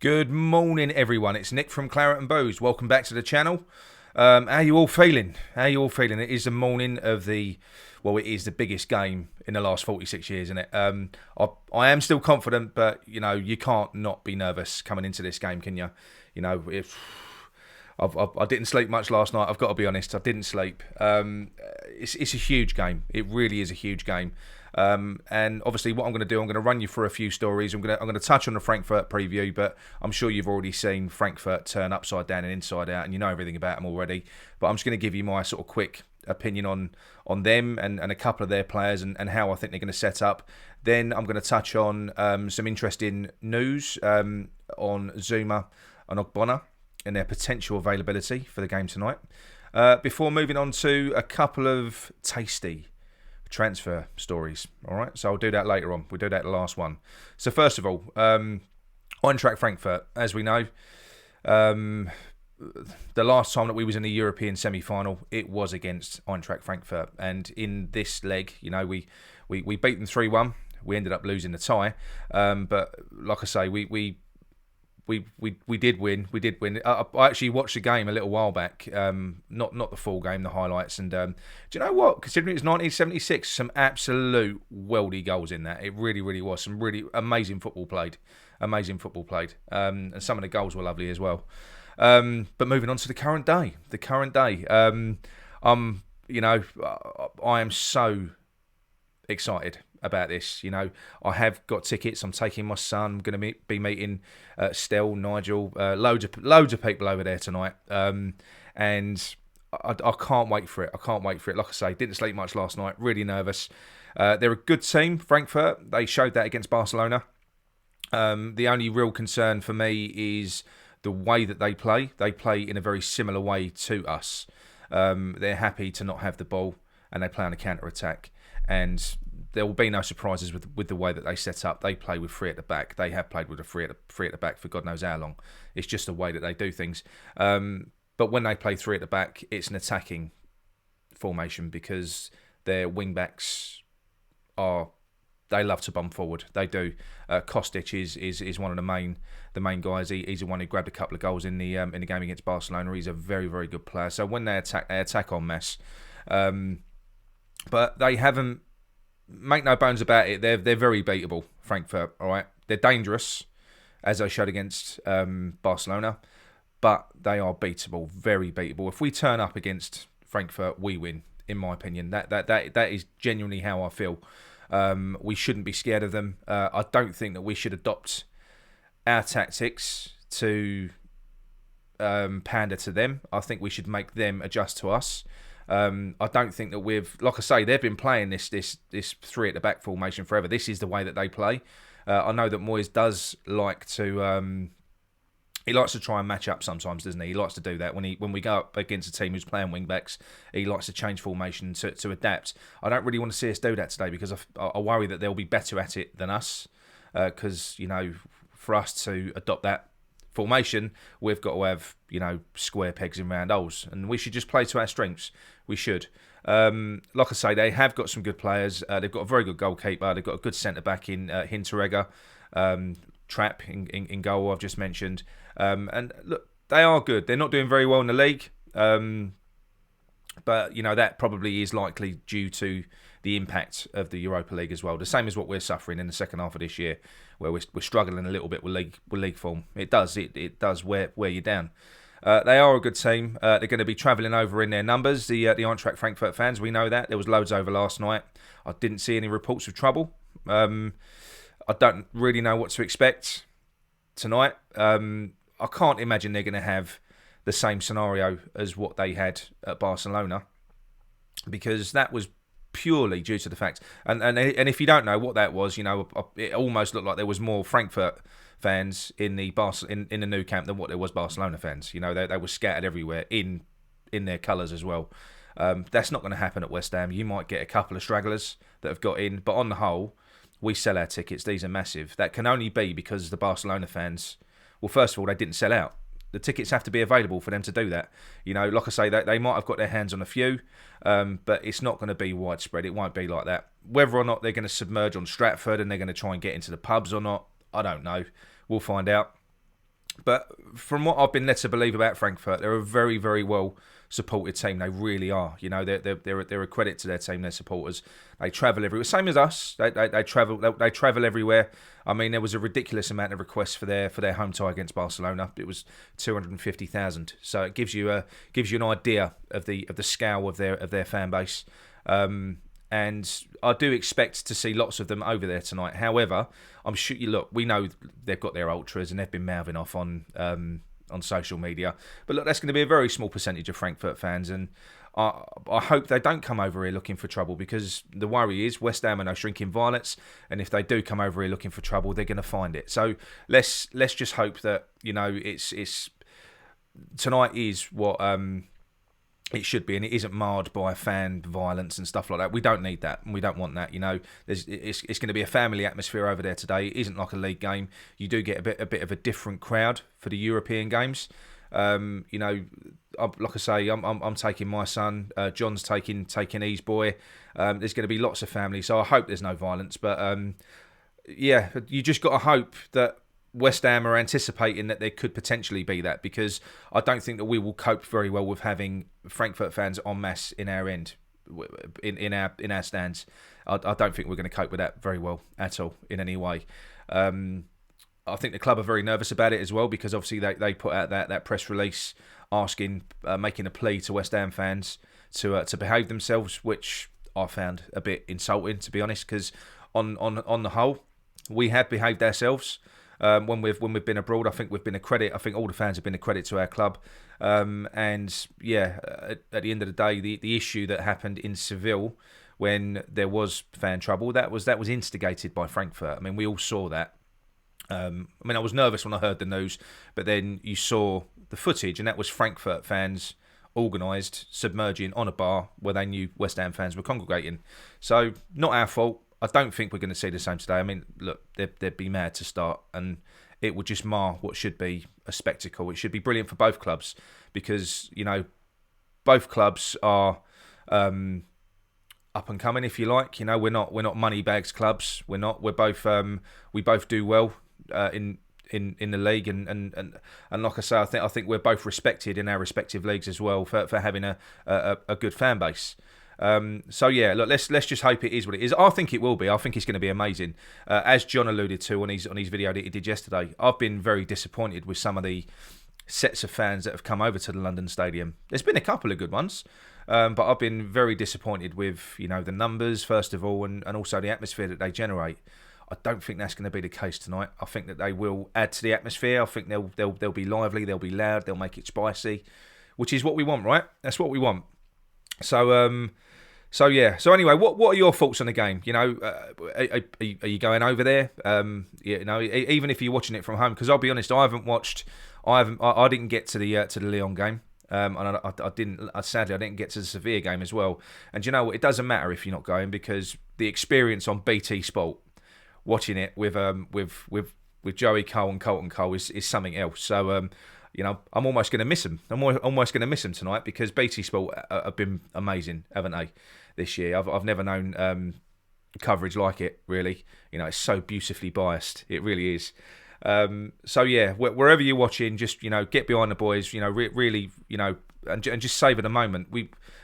Good morning, everyone. It's Nick from Claret and Booze. Welcome back to the channel. How are you all feeling? It is the morning of it is the biggest game in the last 46 years, isn't it? I am still confident, but, you can't not be nervous coming into this game, can you? If I didn't sleep much last night, I've got to be honest. I didn't sleep. It's a huge game. It really is a huge game. And obviously what I'm going to do, I'm going to run you through a few stories. I'm going to touch on the Frankfurt preview, but I'm sure you've already seen Frankfurt turn upside down and inside out, and you know everything about them already. But I'm just going to give you my sort of quick opinion on them and a couple of their players and how I think they're going to set up. Then I'm going to touch on some interesting news on Zouma and Ogbonna and their potential availability for the game tonight. Before moving on to a couple of tasty transfer stories. All right, so I'll do that later on. We'll do that the last one. So first of all, Eintracht Frankfurt, as we know, the last time that we was in the European semi-final, it was against Eintracht Frankfurt, and in this leg, we beat them 3-1. We ended up losing the tie, but like I say, we did win. We did win. I actually watched the game a little while back. Not the full game, the highlights. And do you know what? Considering it was 1976, some absolute weldy goals in that. It really, really was. Some really amazing football played. And some of the goals were lovely as well. But moving on to the current day. I am so excited about this. I have got tickets. I'm taking my son. I'm going to be meeting Stell, Nigel, loads of people over there tonight, and I can't wait for it. Like I say, didn't sleep much last night. Really nervous. They're a good team, Frankfurt. They showed that against Barcelona. The only real concern for me is the way that they play. They play in a very similar way to us. They're happy to not have the ball, and they play on a counter-attack. And there will be no surprises with the way that they set up. They play with three at the back. They have played with a three at the back for God knows how long. It's just the way that they do things. But when they play three at the back, it's an attacking formation because their wing backs they love to bomb forward. They do. Kostic is one of the main guys. He's the one who grabbed a couple of goals in the game against Barcelona. He's a very, very good player. So when they attack en masse. But they haven't. Make no bones about it. They're very beatable, Frankfurt. All right, they're dangerous, as they showed against Barcelona, but they are beatable, very beatable. If we turn up against Frankfurt, we win. In my opinion, that is genuinely how I feel. We shouldn't be scared of them. I don't think that we should adopt our tactics to pander to them. I think we should make them adjust to us. I don't think that like I say, they've been playing this three at the back formation forever. This is the way that they play. I know that Moyes does like to he likes to try and match up sometimes, doesn't he? He likes to do that when we go up against a team who's playing wing backs. He likes to change formation to adapt. I don't really want to see us do that today because I worry that they'll be better at it than us. Because for us to adopt that formation, we've got to have square pegs in round holes, and we should just play to our strengths. We should. Like I say, they have got some good players. They've got a very good goalkeeper. They've got a good centre back in Hinteregger, Trapp in goal. I've just mentioned, and look, they are good. They're not doing very well in the league, but that probably is likely due to the impact of the Europa League as well. The same as what we're suffering in the second half of this year, where we're struggling a little bit with league form. It does wear you down. They are a good team. They're going to be travelling over in their numbers. The Eintracht Frankfurt fans, we know that. There was loads over last night. I didn't see any reports of trouble. I don't really know what to expect tonight. I can't imagine they're going to have the same scenario as what they had at Barcelona, because that was purely due to the fact, and if you don't know what that was, it almost looked like there was more Frankfurt fans in the in the new camp than what there was Barcelona fans. They were scattered everywhere in their colours as well. That's not going to happen at West Ham. You might get a couple of stragglers that have got in, but on the whole, we sell our tickets. These are massive. That can only be because the Barcelona fans, well, first of all, they didn't sell out. The tickets have to be available for them to do that. Like I say, they might have got their hands on a few, but it's not going to be widespread. It won't be like that. Whether or not they're going to submerge on Stratford and they're going to try and get into the pubs or not, I don't know. We'll find out. But from what I've been led to believe about Frankfurt, they're a very, very well supported team. They really are. You know, they're a credit to their team, their supporters. They travel everywhere, same as us. They travel everywhere. I mean, there was a ridiculous amount of requests for their home tie against Barcelona. It was 250,000. So it gives you an idea of the scale of their fan base. And I do expect to see lots of them over there tonight. However, I'm sure we know they've got their ultras and they've been mouthing off on social media. But look, that's going to be a very small percentage of Frankfurt fans, and I hope they don't come over here looking for trouble, because the worry is West Ham are no shrinking violets, and if they do come over here looking for trouble, they're going to find it. So let's just hope that, you know, it's tonight is what it should be, and it isn't marred by fan violence and stuff like that. We don't need that, and we don't want that. You know, it's going to be a family atmosphere over there today. It isn't like a league game. You do get a bit of a different crowd for the European games. You know, like I say, I'm taking my son. John's taking his boy. There's going to be lots of family, so I hope there's no violence. But yeah, you just got to hope that West Ham are anticipating that there could potentially be that, because I don't think that we will cope very well with having Frankfurt fans en masse in our end, in our stands. I don't think we're going to cope with that very well at all in any way. I think the club are very nervous about it as well, because obviously they put out that press release making a plea to West Ham fans to behave themselves, which I found a bit insulting, to be honest, because on the whole, we have behaved ourselves. When we've been abroad, I think we've been a credit. I think all the fans have been a credit to our club. And yeah, at the end of the day, the issue that happened in Seville when there was fan trouble, that was instigated by Frankfurt. I mean, we all saw that. I mean, I was nervous when I heard the news, but then you saw the footage, and that was Frankfurt fans organised submerging on a bar where they knew West Ham fans were congregating. So not our fault. I don't think we're going to see the same today. I mean, look, they'd be mad to start, and it would just mar what should be a spectacle. It should be brilliant for both clubs, because, you know, both clubs are up and coming, if you like. You know, we're not money bags clubs. We're both we both do well in the league, and like I say, I think we're both respected in our respective leagues as well for having a good fan base. So yeah, look, let's just hope it is what it is. I think it will be. I think it's going to be amazing. As John alluded to on his video that he did yesterday, I've been very disappointed with some of the sets of fans that have come over to the London Stadium. There's been a couple of good ones, but I've been very disappointed with, you know, the numbers first of all, and also the atmosphere that they generate. I don't think that's going to be the case tonight. I think that they will add to the atmosphere. I think they'll be lively, they'll be loud, they'll make it spicy, which is what we want, right? That's what we want. So yeah. So anyway, what are your thoughts on the game? You know, are you going over there? You know, even if you're watching it from home, because I'll be honest, I didn't get to the Lyon game. And sadly I didn't get to the Sevilla game as well. And you know what? It doesn't matter if you're not going, because the experience on BT Sport, watching it with Joey Cole and Colton Cole is something else. So you know, I'm almost going to miss them. I'm almost going to miss them tonight, because BT Sport have been amazing, haven't they, this year? I've never known coverage like it, really. You know, it's so beautifully biased. It really is. So yeah, wherever you're watching, just, you know, get behind the boys. You know, really, you know, and just savour the moment.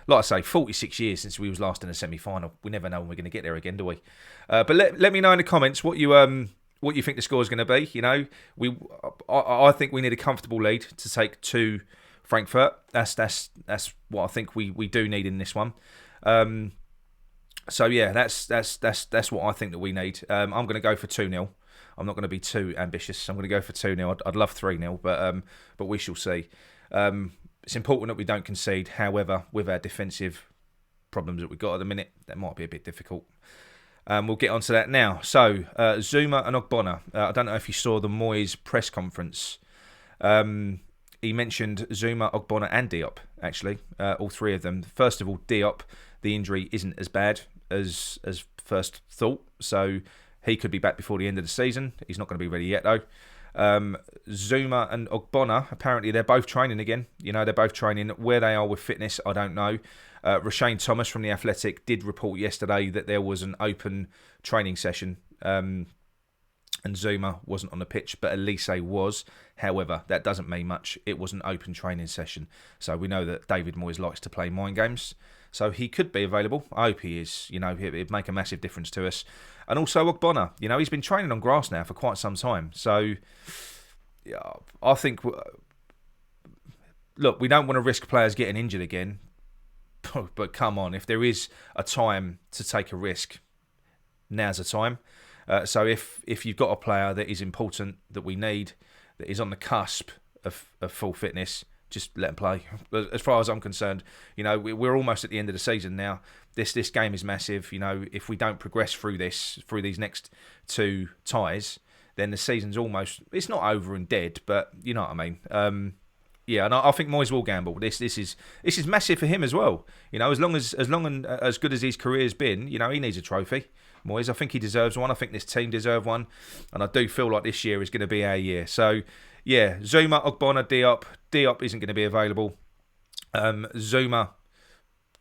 Like I say, 46 years since we was last in a semi-final. We never know when we're going to get there again, do we? But let me know in the comments what you think the score is going to be. You know, I think we need a comfortable lead to take to Frankfurt. That's what I think we do need in this one. So yeah, that's what I think that we need. I'm going to go for 2-0. I'm not going to be too ambitious. I'm going to go for 2-0. I'd love 3-0, but we shall see. It's important that we don't concede. However, with our defensive problems that we've got at the minute, that might be a bit difficult. We'll get onto that now. So, Zouma and Ogbonna. I don't know if you saw the Moyes press conference. He mentioned Zouma, Ogbonna and Diop, actually. All three of them. First of all, Diop, the injury isn't as bad as first thought. So, he could be back before the end of the season. He's not going to be ready yet, though. Zouma and Ogbonna, apparently they're both training again. You know, they're both training. Where they are with fitness, I don't know. Rashane Thomas from The Athletic did report yesterday that there was an open training session and Zouma wasn't on the pitch, but Elise was. However, that doesn't mean much. It was an open training session. So we know that David Moyes likes to play mind games. So he could be available. I hope he is. It'd make a massive difference to us. And also Ogbonna. He's been training on grass now for quite some time. So yeah, I think, look, we don't want to risk players getting injured again. But come on, if there is a time to take a risk, now's the time. So if you've got a player that is important, that we need, that is on the cusp of full fitness, just let him play. As far as I'm concerned, we're almost at the end of the season now. This game is massive. If we don't progress through these next 2 ties, then the season's it's not over and dead, but you know what I mean. Yeah, and I think Moyes will gamble. This is massive for him as well. As long and as good as his career's been, he needs a trophy. Moyes, I think he deserves one. I think this team deserve one, and I do feel like this year is going to be our year. So, yeah, Zouma, Ogbonna, Diop isn't going to be available. Zouma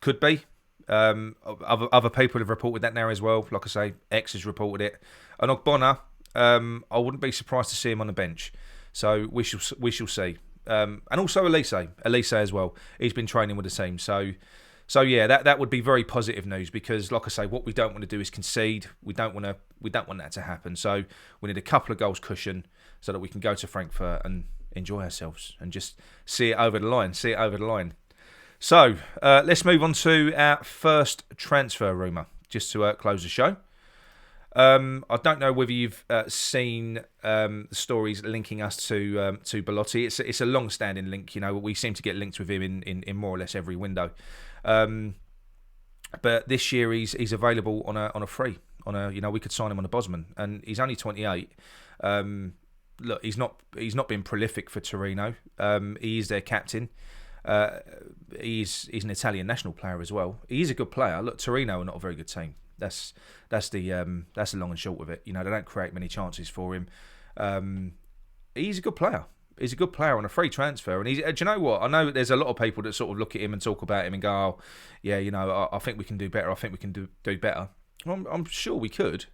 could be. Other people have reported that now as well. Like I say, X has reported it, and Ogbonna, I wouldn't be surprised to see him on the bench. So we shall see. And also Elise as well. He's been training with the team. So yeah, that would be very positive news, because, like I say, what we don't want to do is concede. We don't want that to happen. So we need a couple of goals cushion so that we can go to Frankfurt and enjoy ourselves and just see it over the line. So let's move on to our first transfer rumour, just to close the show. I don't know whether you've seen the stories linking us to Belotti. It's a long-standing link. We seem to get linked with him in more or less every window. But this year he's available on a free. We could sign him on a Bosman, and he's only 28. Look, he's not been prolific for Torino. He is their captain. He's an Italian national player as well. He's a good player. Look, Torino are not a very good team. That's the long and short of it. They don't create many chances for him. He's a good player. He's a good player on a free transfer. And do you know what? I know there's a lot of people that sort of look at him and talk about him and go, "Oh, yeah, I think we can do better. I think we can do better." I'm sure we could.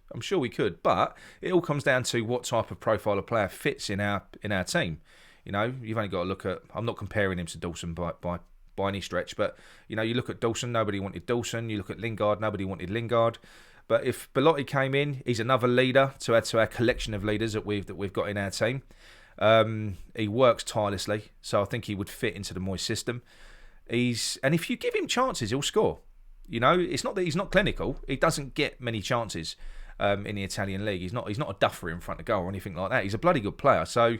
But it all comes down to what type of profile of player fits in our team. You've only got to look at. I'm not comparing him to Dawson by any stretch, but you look at Dawson. Nobody wanted Dawson. You look at Lingard. Nobody wanted Lingard. But if Belotti came in, he's another leader to add to our collection of leaders that we've got in our team. He works tirelessly, so I think he would fit into the Moyes system. And if you give him chances, he'll score. It's not that he's not clinical. He doesn't get many chances in the Italian league. He's not a duffer in front of goal or anything like that. He's a bloody good player. So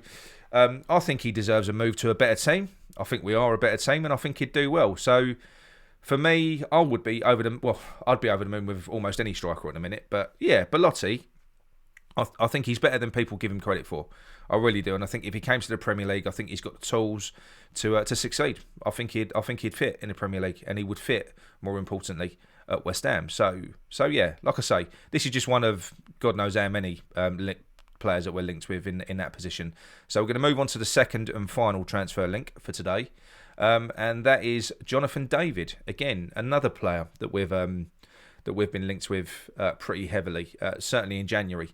I think he deserves a move to a better team. I think we are a better team, and I think he'd do well. So for me, I'd be over the moon with almost any striker at the minute. But yeah, Belotti, I think he's better than people give him credit for. I really do, and I think if he came to the Premier League, I think he's got the tools to succeed. I think he'd fit in the Premier League, and he would fit, more importantly, at West Ham. So yeah, like I say, this is just one of God knows how many players that we're linked with in that position. So we're going to move on to the second and final transfer link for today, and that is Jonathan David. Again, another player that we've been linked with pretty heavily, certainly in January.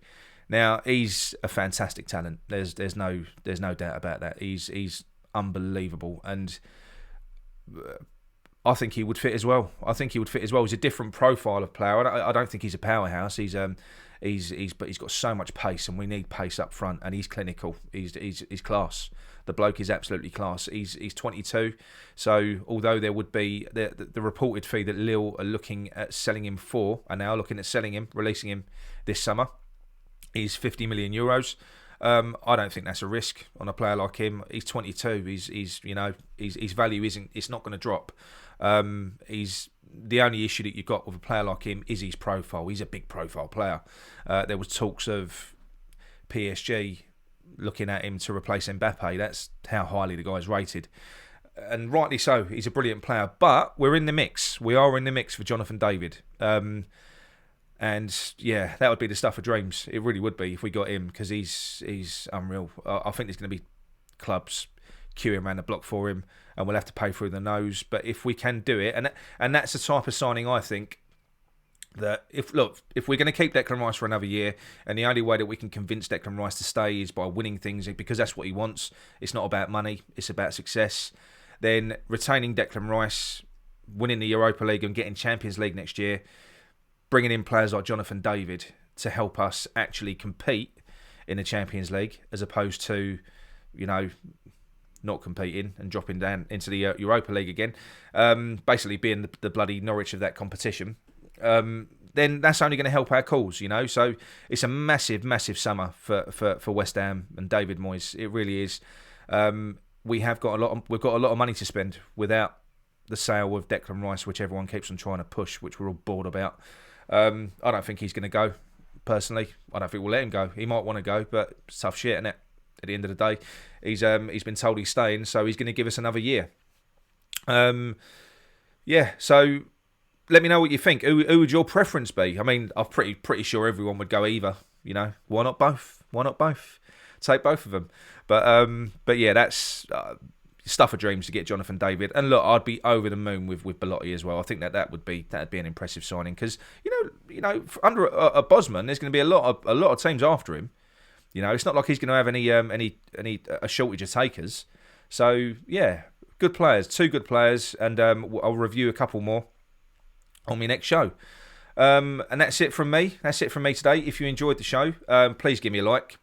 Now he's a fantastic talent. There's no doubt about that. He's unbelievable, and I think he would fit as well. He's a different profile of player. I don't think he's a powerhouse. But he's got so much pace, and we need pace up front. And he's clinical. He's class. The bloke is absolutely class. He's 22. So although there would be the reported fee that Lille are looking at selling him for, are now looking at releasing him this summer, is 50 million euros. I don't think that's a risk on a player like him. He's 22. His value it's not going to drop. He's the only issue that you've got with a player like him is his profile. He's a big profile player. There was talks of PSG looking at him to replace Mbappe. That's how highly the guy's rated. And rightly so. He's a brilliant player. But we're in the mix. We are in the mix for Jonathan David. And yeah, that would be the stuff of dreams. It really would be if we got him, because he's unreal. I think there's going to be clubs queuing around the block for him, and we'll have to pay through the nose. But if we can do it, and that's the type of signing I think that if we're going to keep Declan Rice for another year, and the only way that we can convince Declan Rice to stay is by winning things, because that's what he wants. It's not about money, it's about success. Then retaining Declan Rice, winning the Europa League and getting Champions League next year, bringing in players like Jonathan David to help us actually compete in the Champions League, as opposed to, not competing and dropping down into the Europa League again, basically being the bloody Norwich of that competition. Then that's only going to help our cause, So it's a massive, massive summer for West Ham and David Moyes. It really is. We've got a lot of money to spend without the sale of Declan Rice, which everyone keeps on trying to push, which we're all bored about. I don't think he's going to go. Personally, I don't think we'll let him go. He might want to go, but it's tough shit, isn't it? At the end of the day, he's been told he's staying, so he's going to give us another year. So let me know what you think. Who would your preference be? I mean, I'm pretty sure everyone would go either. Why not both? Why not both? Take both of them. But yeah, that's stuff of dreams to get Jonathan David. And look, I'd be over the moon with Belotti as well. I think that'd be an impressive signing, because under a Bosman, there's going to be a lot of teams after him. It's not like he's going to have a shortage of takers. So yeah, good players, 2 good players, and I'll review a couple more on my next show. And that's it from me. That's it from me today. If you enjoyed the show, please give me a like.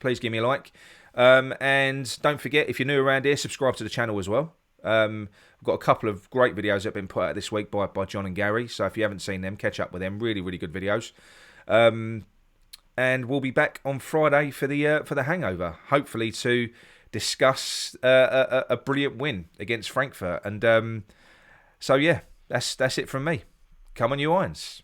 And don't forget, if you're new around here, subscribe to the channel as well. I've got a couple of great videos that have been put out this week by John and Gary. So if you haven't seen them, catch up with them. Really, really good videos. And we'll be back on Friday for the hangover, hopefully to discuss a brilliant win against Frankfurt. And so yeah, that's it from me. Come on, you Irons.